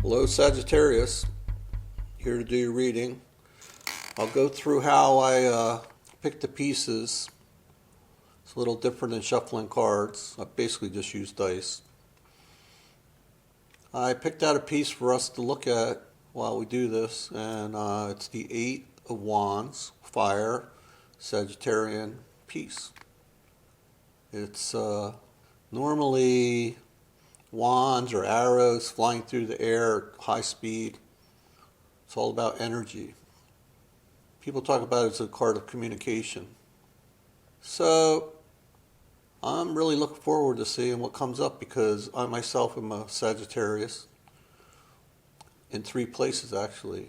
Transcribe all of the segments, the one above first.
Hello Sagittarius, here to do your reading. I'll go through how I picked the pieces. It's a little different than shuffling cards. I basically just use dice. I picked out a piece for us to look at while we do this, and it's the Eight of Wands, Fire, Sagittarian piece. It's normally wands or arrows flying through the air at high speed. It's all about energy. People talk about it as a card of communication. So I'm really looking forward to seeing what comes up, because I myself am a Sagittarius in 3 places actually: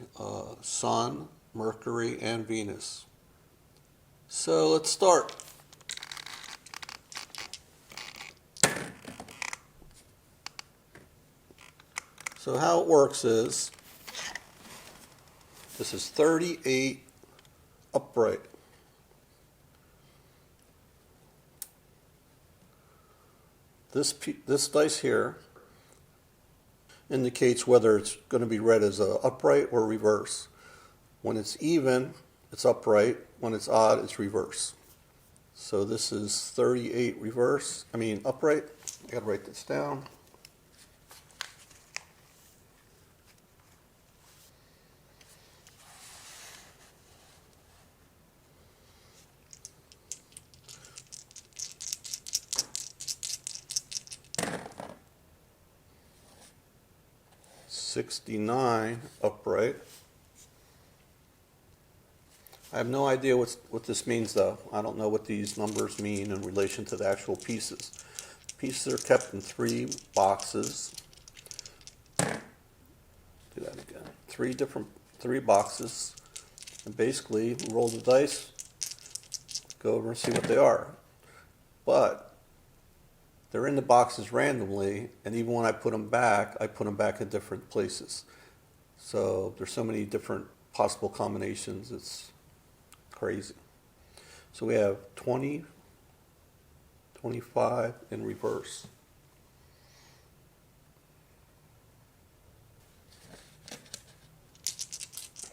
Sun, Mercury, and Venus. So let's start. So how it works is, this is 38 upright. This dice here indicates whether it's going to be read as a upright or reverse. When it's even, it's upright. When it's odd, it's reverse. So this is 38 upright. I gotta write this down. $69 upright. I have no idea what this means though. I don't know what these numbers mean in relation to the actual pieces. Pieces are kept in 3 boxes. Do that again. 3 boxes. And basically roll the dice, go over and see what they are. But they're in the boxes randomly, and even when I put them back in different places. So there's so many different possible combinations, it's crazy. So we have 20, 25 in reverse.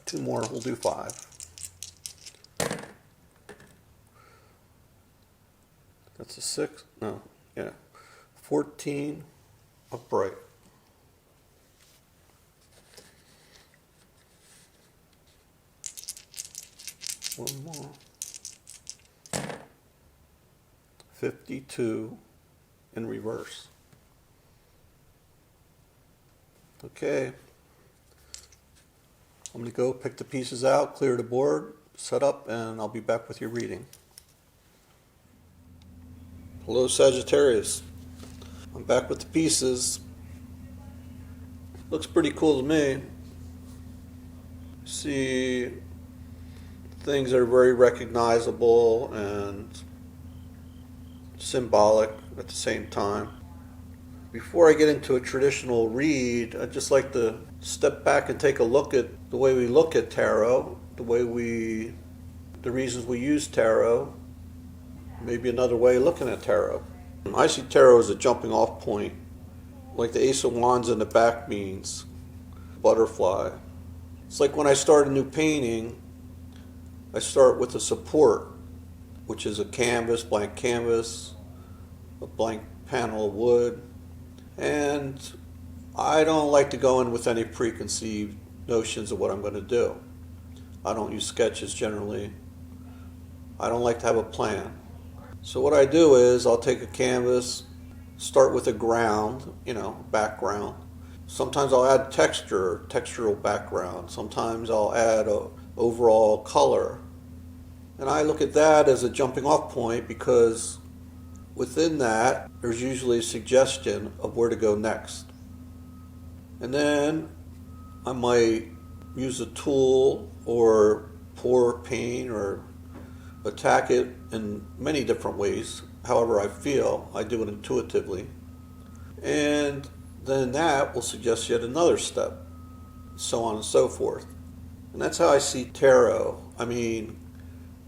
Two more, we'll do 5. That's a 6, no, yeah. 14 upright. One more. 52 in reverse. Okay. I'm going to go pick the pieces out, clear the board, set up, and I'll be back with your reading. Hello Sagittarius. I'm back with the pieces. Looks pretty cool to me. See things that are very recognizable and symbolic at the same time. Before I get into a traditional read, I'd just like to step back and take a look at the way we look at tarot, the reasons we use tarot, maybe another way of looking at tarot. I see tarot as a jumping off point, like the Ace of Wands in the back means butterfly. It's like when I start a new painting, I start with a support, which is a canvas, blank canvas, a blank panel of wood, and I don't like to go in with any preconceived notions of what I'm going to do. I don't use sketches generally. I don't like to have a plan. So what I do is I'll take a canvas, start with a ground, background. Sometimes I'll add textural background. Sometimes I'll add a overall color. And I look at that as a jumping off point, because within that there's usually a suggestion of where to go next. And then I might use a tool or pour paint or attack it in many different ways. However I feel, I do it intuitively. And then that will suggest yet another step, so on and so forth. And that's how I see tarot. I mean,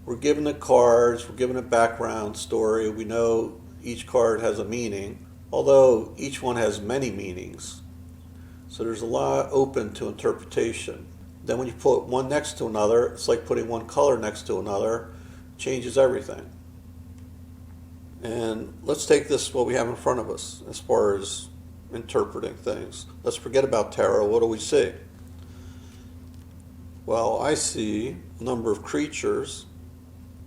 we're given the cards, we're given a background story, we know each card has a meaning, although each one has many meanings. So there's a lot open to interpretation. Then when you put one next to another, it's like putting one color next to another, changes everything. And let's take this, what we have in front of us, as far as interpreting things. Let's forget about tarot. What do we see? Well, I see a number of creatures.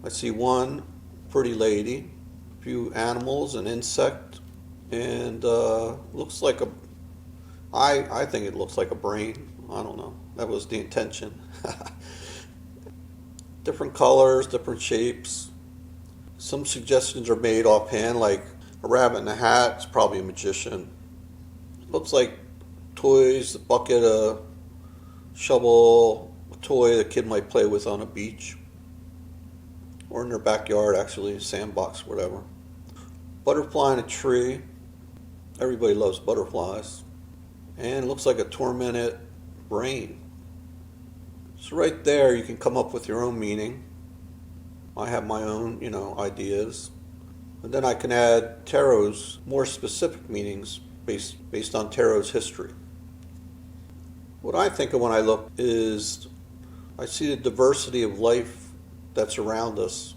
I see one pretty lady, a few animals, an insect, and looks like I think it looks like a brain. I don't know. That was the intention. Different colors, different shapes. Some suggestions are made offhand, like a rabbit in a hat. It's probably a magician. Looks like toys, a bucket, a shovel, a toy a kid might play with on a beach. Or in their backyard, actually, a sandbox, whatever. Butterfly in a tree. Everybody loves butterflies. And it looks like a tormented brain. So right there, you can come up with your own meaning. I have my own, ideas. And then I can add tarot's more specific meanings based on tarot's history. What I think of when I look is I see the diversity of life that's around us,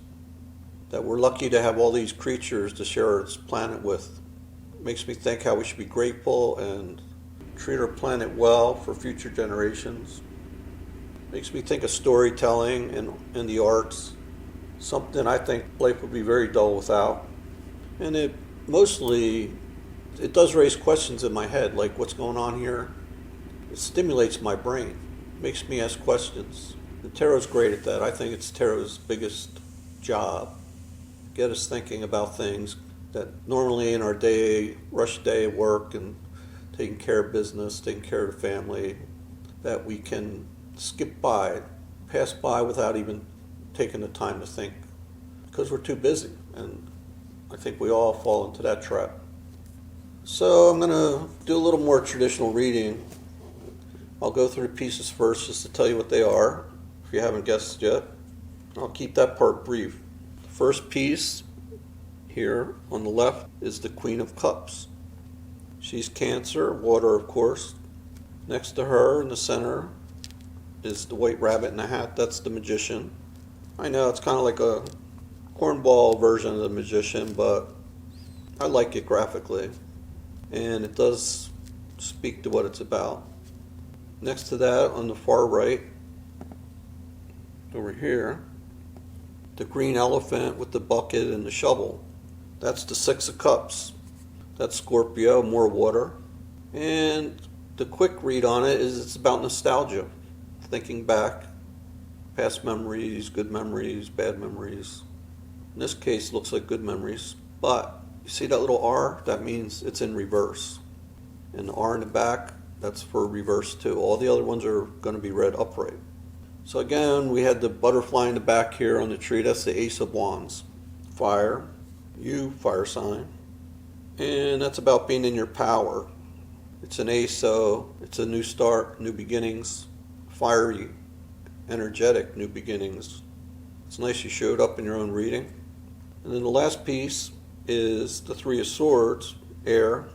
that we're lucky to have all these creatures to share this planet with. It makes me think how we should be grateful and treat our planet well for future generations. Makes me think of storytelling and the arts, something I think life would be very dull without. And it does raise questions in my head, like what's going on here. It stimulates my brain, makes me ask questions. And tarot's great at that. I think it's tarot's biggest job. Get us thinking about things that normally in our rush day work and taking care of business, taking care of the family, that we can skip by, pass by without even taking the time to think, because we're too busy. And I think we all fall into that trap. So I'm going to do a little more traditional reading. I'll go through the pieces first just to tell you what they are, if you haven't guessed yet. I'll keep that part brief. The first piece here on the left is the Queen of Cups. She's Cancer, water of course. Next to her in the center is the White Rabbit in a hat. That's the Magician. I know it's kind of like a cornball version of the Magician, but I like it graphically. And it does speak to what it's about. Next to that, on the far right, over here, the green elephant with the bucket and the shovel. That's the Six of Cups. That's Scorpio, more water. And the quick read on it is it's about nostalgia. Thinking back, past memories, good memories, bad memories. In this case, it looks like good memories. But you see that little R? That means it's in reverse. And the R in the back, that's for reverse too. All the other ones are going to be read upright. So again, we had the butterfly in the back here on the tree. That's the Ace of Wands. Fire. You, fire sign. And that's about being in your power. It's an ace, so it's a new start, new beginnings. Fiery, energetic, new beginnings. It's nice you showed up in your own reading. And then the last piece is the Three of Swords, air.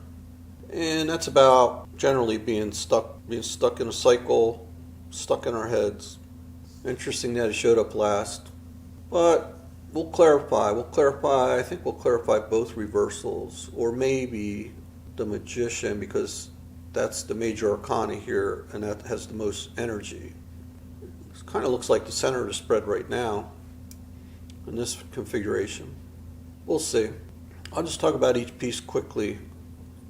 And that's about generally being stuck in a cycle, stuck in our heads. Interesting that it showed up last. But we'll clarify. I think we'll clarify both reversals, or maybe the Magician, because that's the major arcana here, and that has the most energy. It kind of looks like the center of the spread right now in this configuration. We'll see. I'll just talk about each piece quickly,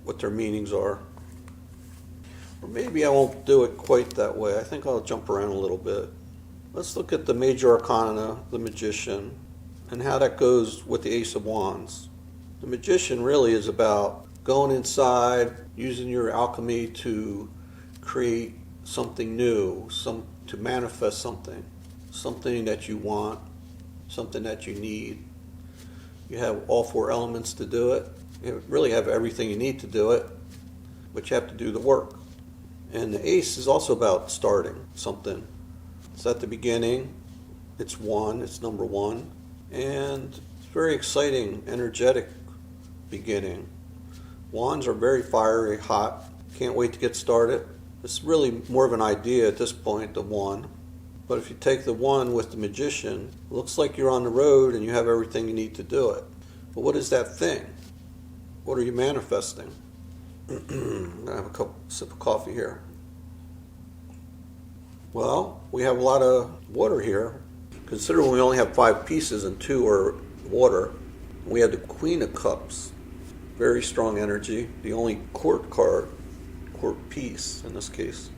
what their meanings are. Or maybe I won't do it quite that way. I think I'll jump around a little bit. Let's look at the major arcana, the Magician, and how that goes with the Ace of Wands. The Magician really is about going inside, using your alchemy to create something new, to manifest something that you want, something that you need. You have all four elements to do it. You really have everything you need to do it, but you have to do the work. And the Ace is also about starting something. It's at the beginning. It's number one. And it's very exciting, energetic beginning. Wands are very fiery, hot. Can't wait to get started. It's really more of an idea at this point, the one. But if you take the one with the magician, it looks like you're on the road and you have everything you need to do it. But what is that thing? What are you manifesting? I'm going to have a sip of coffee here. Well, we have a lot of water here. Considering we only have 5 pieces and 2 are water, we have the Queen of Cups. Very strong energy. The only court card, court piece in this case.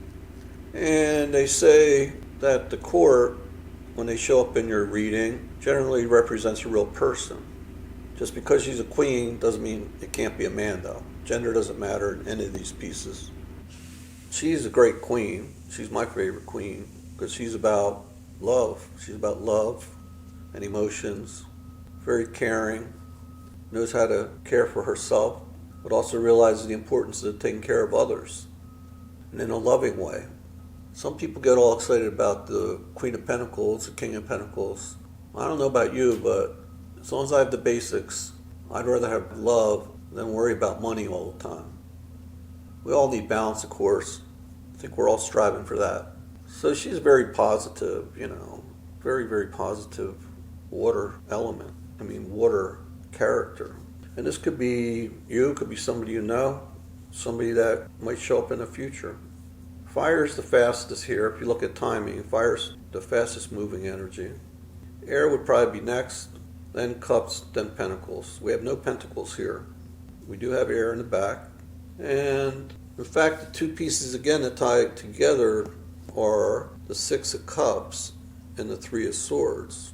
And they say that the court, when they show up in your reading, generally represents a real person. Just because she's a queen doesn't mean it can't be a man, though. Gender doesn't matter in any of these pieces. She's a great queen. She's my favorite queen because she's about love. She's about love and emotions. Very caring. Knows how to care for herself, but also realizes the importance of taking care of others and in a loving way. Some people get all excited about the Queen of Pentacles, the King of Pentacles. I don't know about you, but as long as I have the basics, I'd rather have love than worry about money all the time. We all need balance, of course. I think we're all striving for that. So she's very positive, very, very positive water element. Water character. And this could be you, could be somebody you know, somebody that might show up in the future. Fire is the fastest here. If you look at timing, fire's the fastest moving energy. Air would probably be next, then cups, then pentacles. We have no pentacles here. We do have air in the back. And in fact, the 2 pieces again that tie together are the 6 of Cups and the 3 of Swords.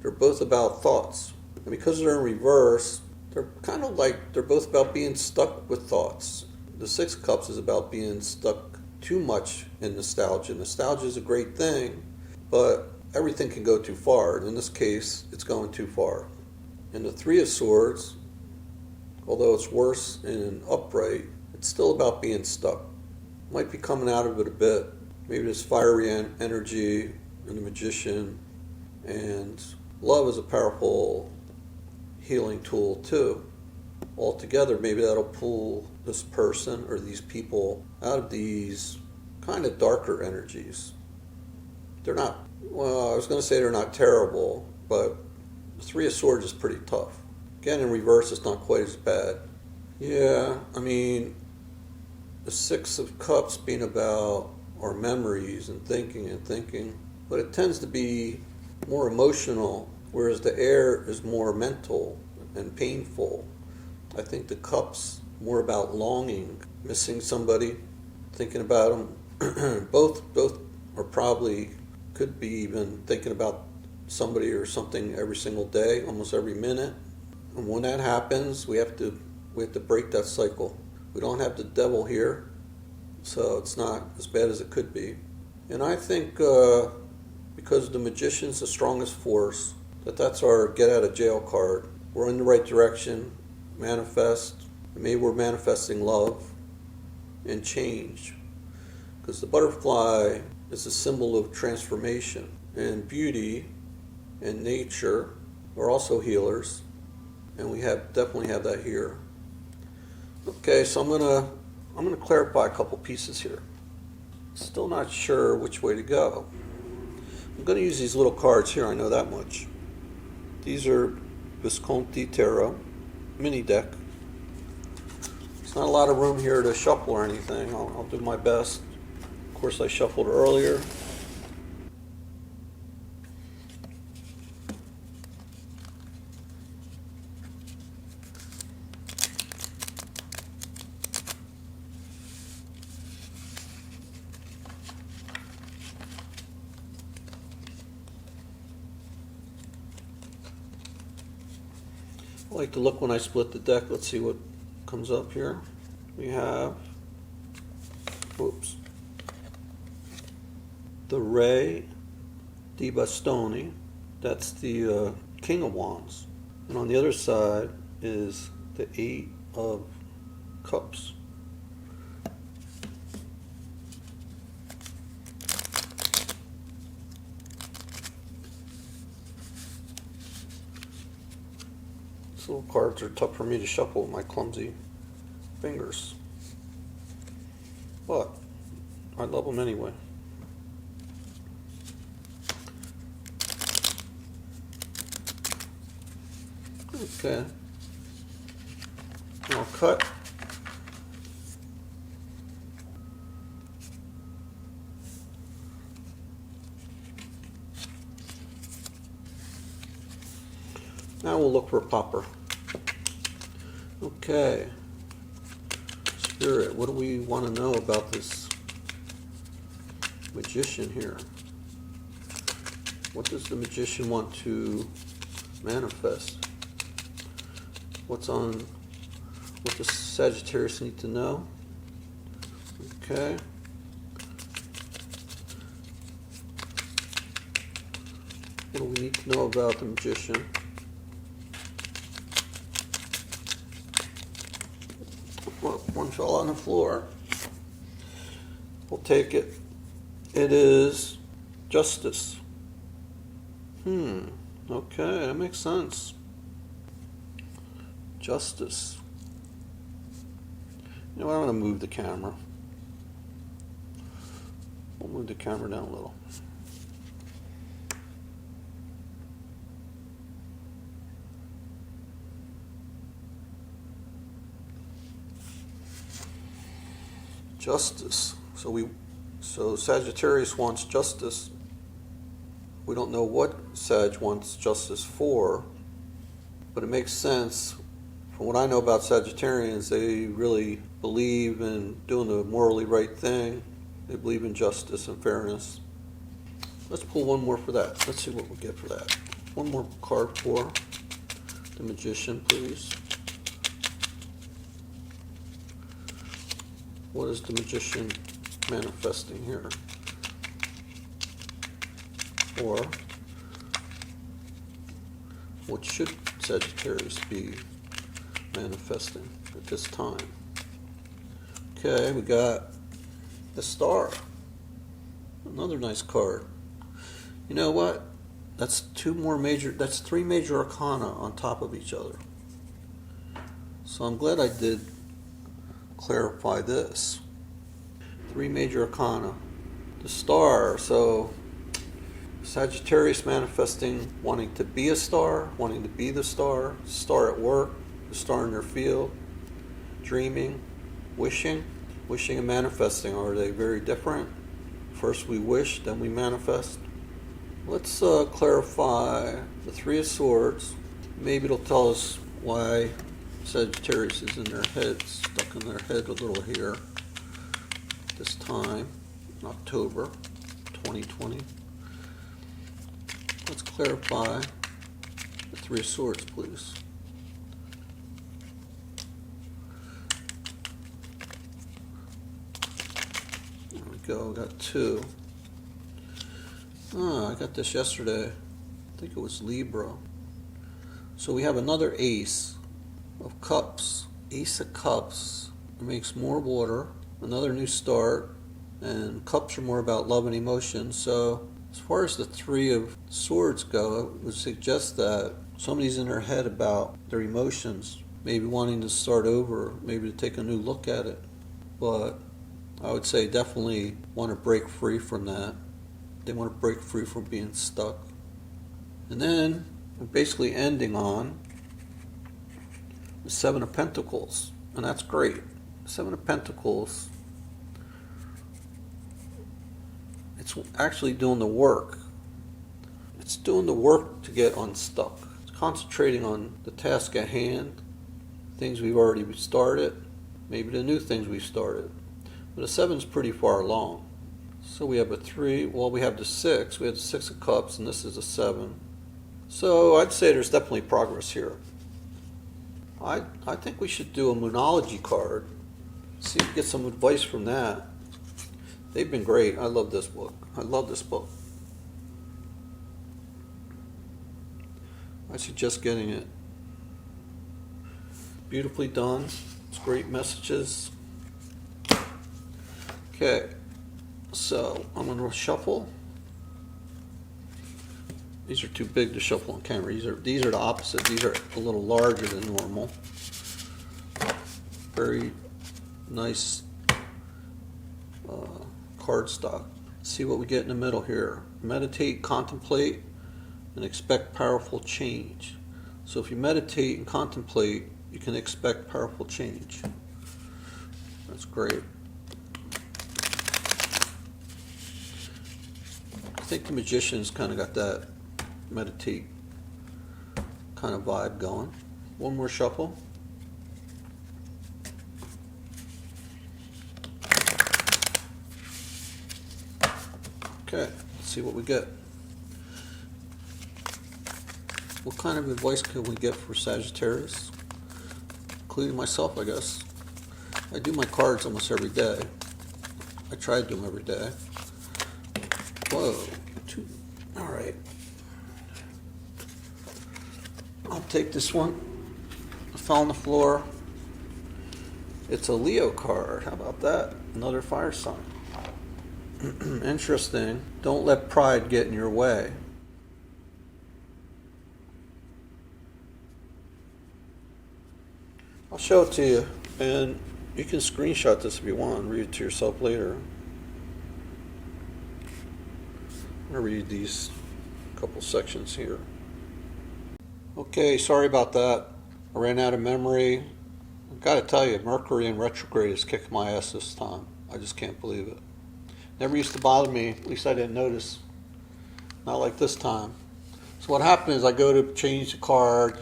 They're both about thoughts. And because they're in reverse, they're kind of like they're both about being stuck with thoughts. The 6 of Cups is about being stuck too much in nostalgia. Nostalgia is a great thing, but everything can go too far. And in this case, it's going too far. And the 3 of Swords, although it's worse in upright, it's still about being stuck. Might be coming out of it a bit. Maybe this fiery energy and the magician. And love is a powerful healing tool too. Altogether, maybe that'll pull this person or these people out of these kind of darker energies. They're not, well, I was going to say they're not terrible, but the 3 of Swords is pretty tough. Again, in reverse, it's not quite as bad. Yeah, the 6 of Cups being about our memories and thinking, but it tends to be more emotional, whereas the air is more mental and painful. I think the Cups more about longing, missing somebody, thinking about them. both are probably could be even thinking about somebody or something every single day, almost every minute. And when that happens, we have to break that cycle. We don't have the devil here, so it's not as bad as it could be. And I think because the magician's the strongest force, that's our get out of jail card. We're in the right direction, manifest. Maybe we're manifesting love and change. Because the butterfly is a symbol of transformation. And beauty and nature are also healers. And we definitely have that here. Okay, so I'm gonna clarify a couple pieces here. Still not sure which way to go. I'm gonna use these little cards here, I know that much. These are Visconti Tarot mini deck. There's not a lot of room here to shuffle or anything. I'll do my best. Of course, I shuffled earlier. I like to look when I split the deck. Let's see what comes up here. We have, the Re di Bastoni. That's the King of Wands. And on the other side is the 8 of Cups. These little cards are tough for me to shuffle with my clumsy fingers. but I love them anyway. Okay, I'll cut. Now we'll look for a popper. Okay, Spirit, what do we want to know about this magician here? What does the magician want to manifest? What does Sagittarius need to know? Okay. What do we need to know about the magician? Well, one fell on the floor. We'll take it. It is justice. Okay, that makes sense. Justice. You know what, I'm going to move the camera. We'll move the camera down a little. Justice. So Sagittarius wants justice. We don't know what Sag wants justice for, but it makes sense. From what I know about Sagittarians, they really believe in doing the morally right thing. They believe in justice and fairness. Let's pull one more for that. Let's see what we get for that. One more card for the magician, please. What is the magician manifesting here? Or what should Sagittarius be manifesting at this time? Okay, we got the Star. Another nice card. You know what? That's three major arcana on top of each other. So I'm glad I did clarify this. Three major arcana. The Star. So Sagittarius manifesting wanting to be a star, wanting to be the star at work, the star in their field, dreaming, wishing and manifesting. Are they very different? First we wish, then we manifest. Let's clarify the Three of Swords. Maybe it'll tell us why Sagittarius is in their head, stuck in their head a little here. This time, October 2020. Let's clarify the Three of Swords, please. There we go, got two. I got this yesterday. I think it was Libra. So we have another Ace of Cups. Ace of Cups. It makes more water. Another new start. And Cups are more about love and emotion. So as far as the Three of Swords go, it would suggest that somebody's in their head about their emotions. Maybe wanting to start over. Maybe to take a new look at it. But I would say definitely want to break free from that. They want to break free from being stuck. And then we're basically ending on the Seven of Pentacles. And that's great. Seven of Pentacles, it's actually doing the work. It's doing the work to get unstuck. It's concentrating on the task at hand, things we've already started, maybe the new things we've started. But the Seven's pretty far along. So we have a 3, well we have the 6, we have the 6 of Cups, and this is a 7. So I'd say there's definitely progress here. I think we should do a Moonology card. See if we get some advice from that. They've been great. I love this book. I love this book. I suggest getting it. Beautifully done. It's great messages. Okay. So I'm going to shuffle. These are too big to shuffle on camera. These are the opposite. These are a little larger than normal. Very nice cardstock. See what we get in the middle here. Meditate, contemplate, and expect powerful change. So if you meditate and contemplate, you can expect powerful change. That's great. I think the Magician's kind of got that meditate kind of vibe going. One more shuffle. Okay, let's see what we get. What kind of advice can we get for Sagittarius? Including myself, I guess. I do my cards almost every day. I try to do them every day. Whoa, two. All right. I'll take this one. It fell on the floor. It's a Leo card. How about that? Another fire sign. Interesting. Don't let pride get in your way. I'll show it to you, and you can screenshot this if you want and read it to yourself later. I'm going to read these couple sections here. Okay, sorry about that. I ran out of memory. I've got to tell you, Mercury in retrograde has kicked my ass this time. I just can't believe it. Never used to bother me, at least I didn't notice. Not like this time. So what happened is I go to change the card,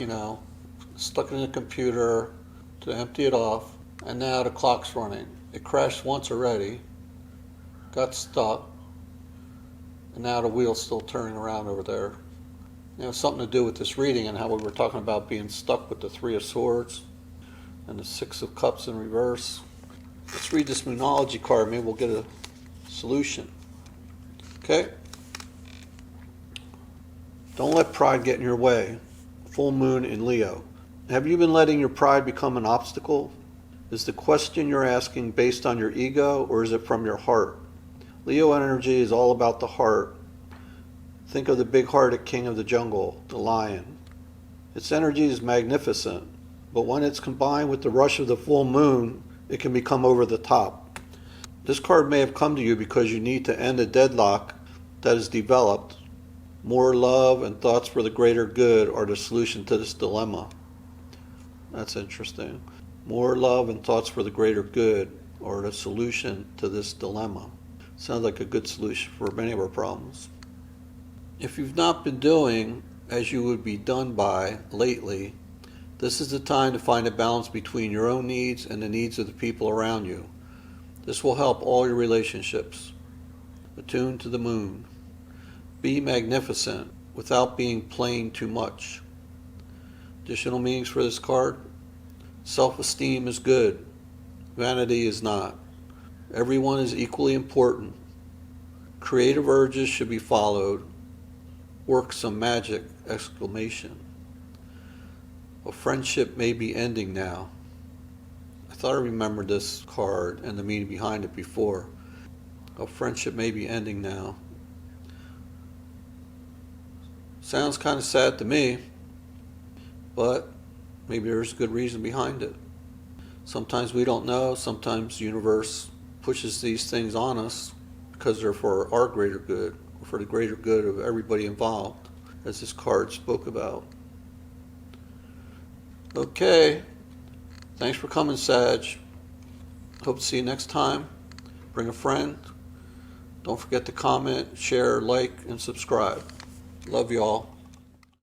stuck it in the computer to empty it off, and now the clock's running. It crashed once already, got stuck, and now the wheel's still turning around over there. Something to do with this reading and how we were talking about being stuck with the Three of Swords and the Six of Cups in reverse. Let's read this Moonology card. Maybe we'll get a solution. Okay? Don't let pride get in your way. Full moon in Leo. Have you been letting your pride become an obstacle? Is the question you're asking based on your ego, or is it from your heart? Leo energy is all about the heart. Think of the big-hearted king of the jungle, the lion. Its energy is magnificent, but when it's combined with the rush of the full moon, it can become over the top. This card may have come to you because you need to end a deadlock that is developed. More love and thoughts for the greater good are the solution to this dilemma. That's interesting. More love and thoughts for the greater good are the solution to this dilemma. Sounds like a good solution for many of our problems. If you've not been doing as you would be done by lately, this is the time to find a balance between your own needs and the needs of the people around you. This will help all your relationships. Attune to the moon. Be magnificent without being plain too much. Additional meanings for this card. Self-esteem is good. Vanity is not. Everyone is equally important. Creative urges should be followed. Work some magic! Exclamation. A friendship may be ending now. I thought I remembered this card and the meaning behind it before. A friendship may be ending now. Sounds kind of sad to me, but maybe there's a good reason behind it. Sometimes we don't know. Sometimes the universe pushes these things on us because they're for our greater good, or for the greater good of everybody involved, as this card spoke about. Okay. Thanks for coming, Sag. Hope to see you next time. Bring a friend. Don't forget to comment, share, like, and subscribe. Love you all.